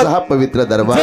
देवाचा हा पवित्र दरबार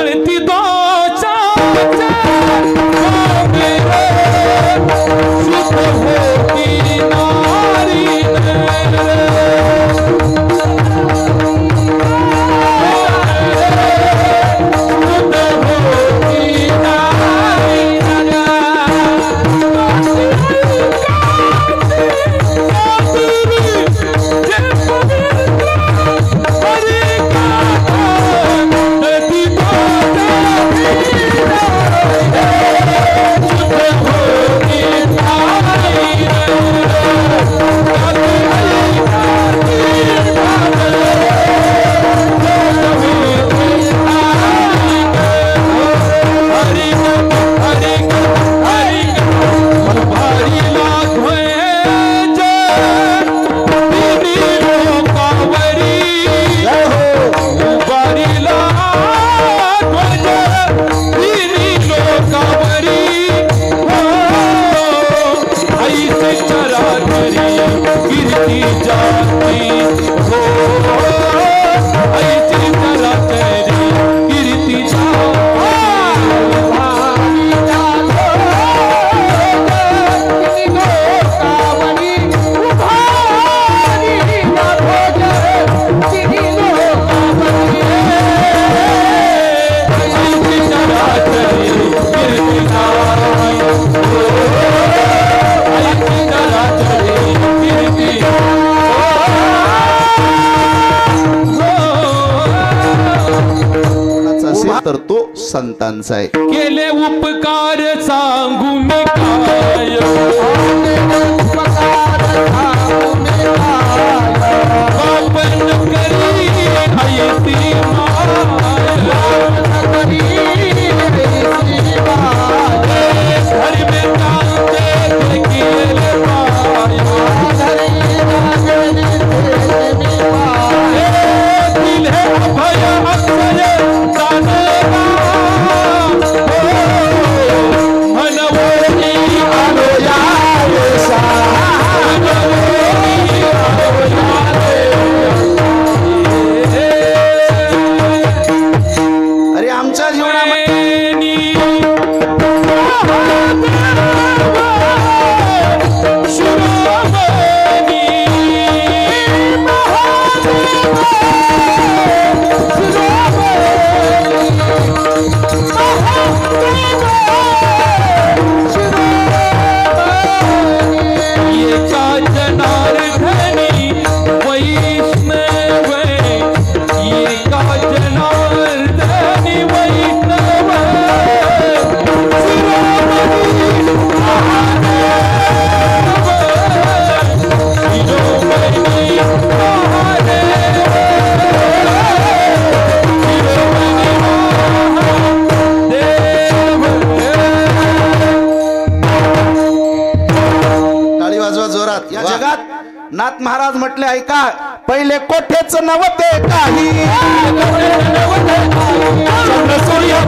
तर तो संतांचा आहे। केले उपकार सांगू मी काय बापन करी ऐसी घर में जाते केले दिल है अभय अक्षय नाथ महाराज म्हटले ऐका पहिले कोठेच नव्हते काही चंद्र सूर्य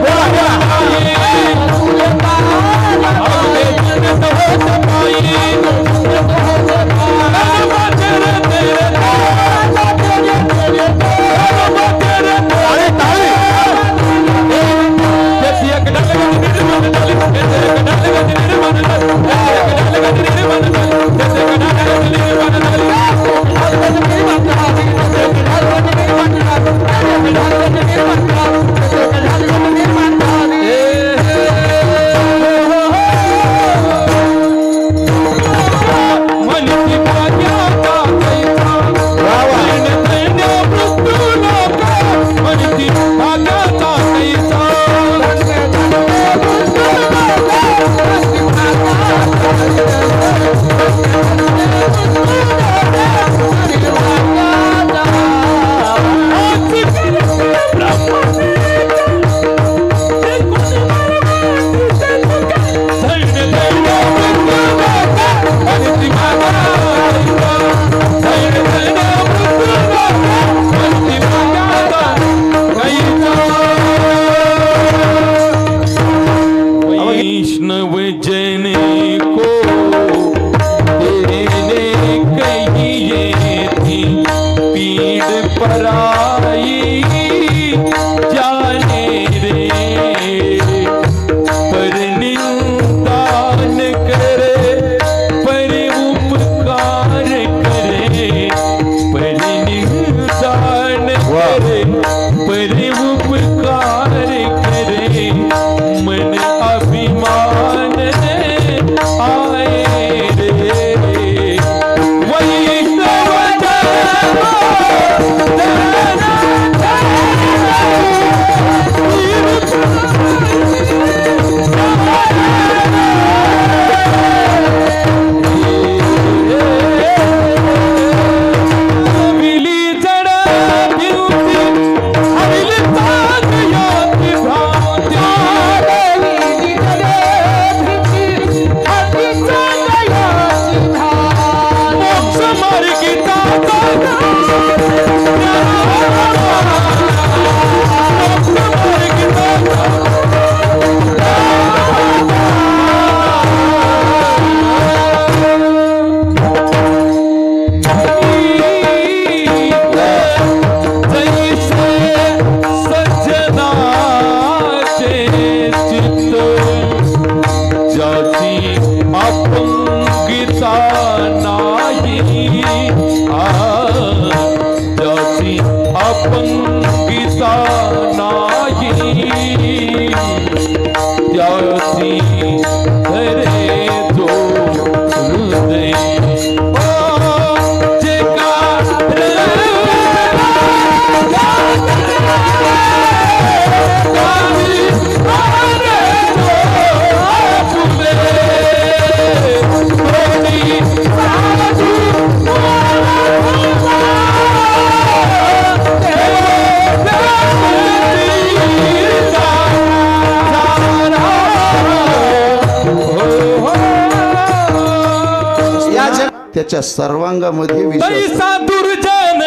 त्याच्या सर्वांगामध्ये विश्वास तैसा दुर्जन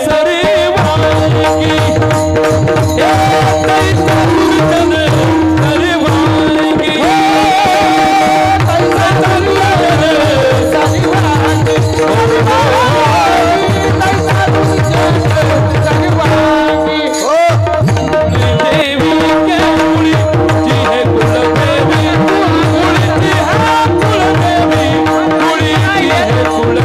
सरे वांगी तैसा दुर्जन सरे वांगी तैसा दुर्जन सरे वांगी तैसा दुर्जन सरे वांगी देवी के कुली जी है कुल देवी कुली जी है कुल देवी कुली जी है कुल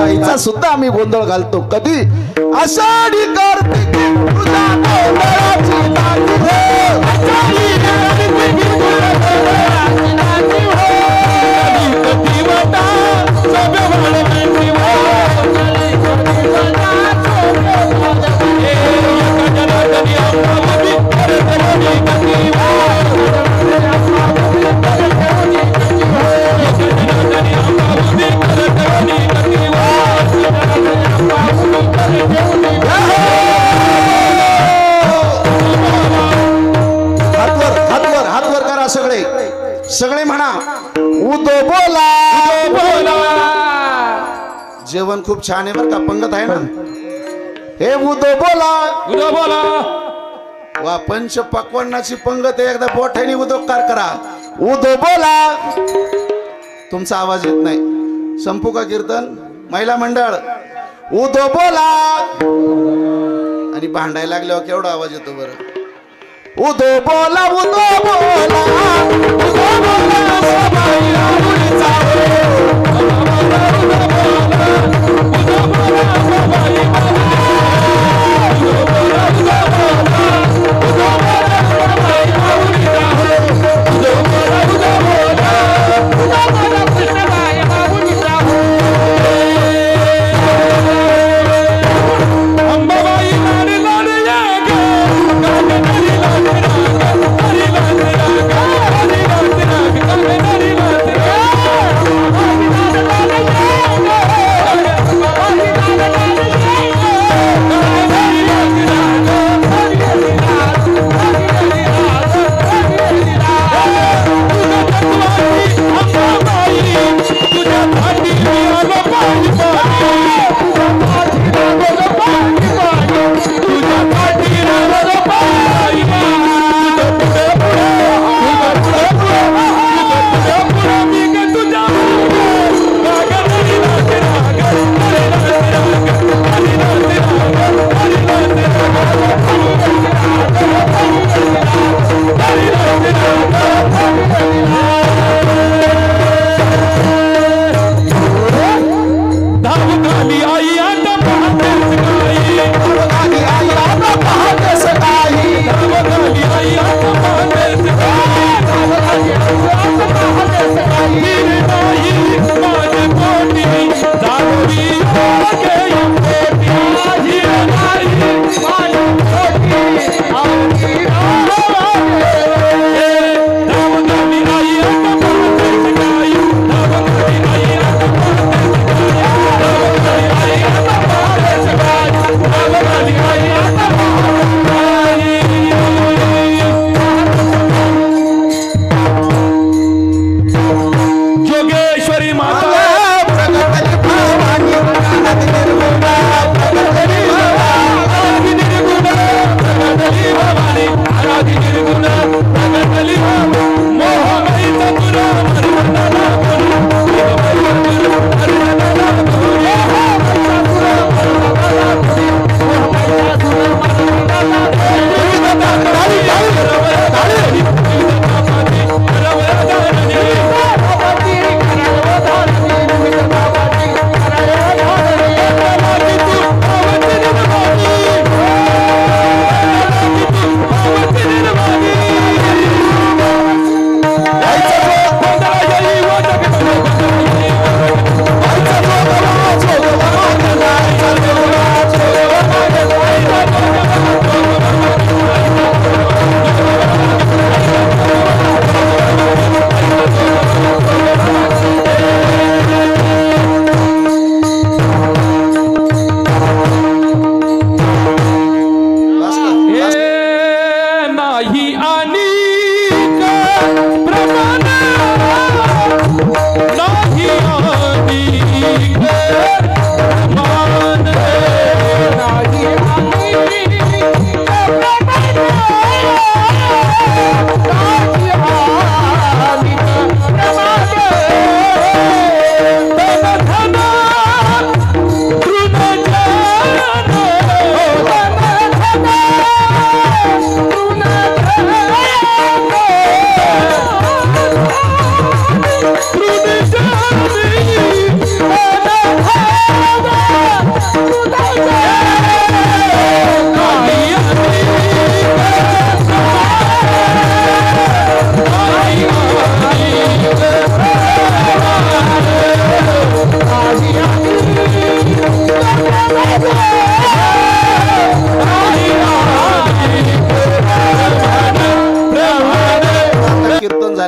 आईचा सुद्धा आम्ही गोंधळ घालतो कधी आषाढी कार्तिकी तुझ्या गोंधळाची नांदी हो. आषाढी कार्तिकी तुझ्या गोंधळाची नांदी हो. कधी वटा सोबे वाळवंटी हो. कधी वटा सोबे वाळवंटी. ए एका जनार्दनी अंबावती करतवनी कधी हो. एका जनार्दनी अंबावती करतवनी कधी हो. हातवर हातवर हातवर करा सगळे सगळे म्हणा उदो बोला बोला जेवण खूप छान आहे बरं का पंगत आहे ना हे उदो बोला उद्या बोला वा पंच पक्वान्नाची पंगत आहे एकदा बोठ्याने उदोकार करा उदो बोला तुमचा आवाज येत नाही संपू का कीर्तन महिला मंडळ उदो बोला आणि भांडायला लागल्यावर केवढा आवाज येतो बरं उदो बोला उदो बोला उदो बोला सबाई राहुरीचा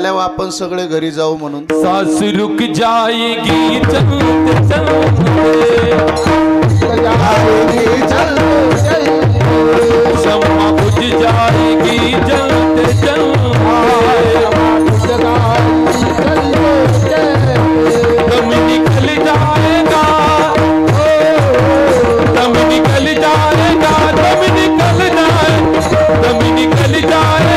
झाल्यावर आपण सगळे घरी जाऊ म्हणून. सास रुक जाएगी चलते चलते, शम्मा बुझ जाएगी जलते जलते, दम निकल जाएगा, दम निकल जाएगा, दम निकल जाए, दम निकल जाए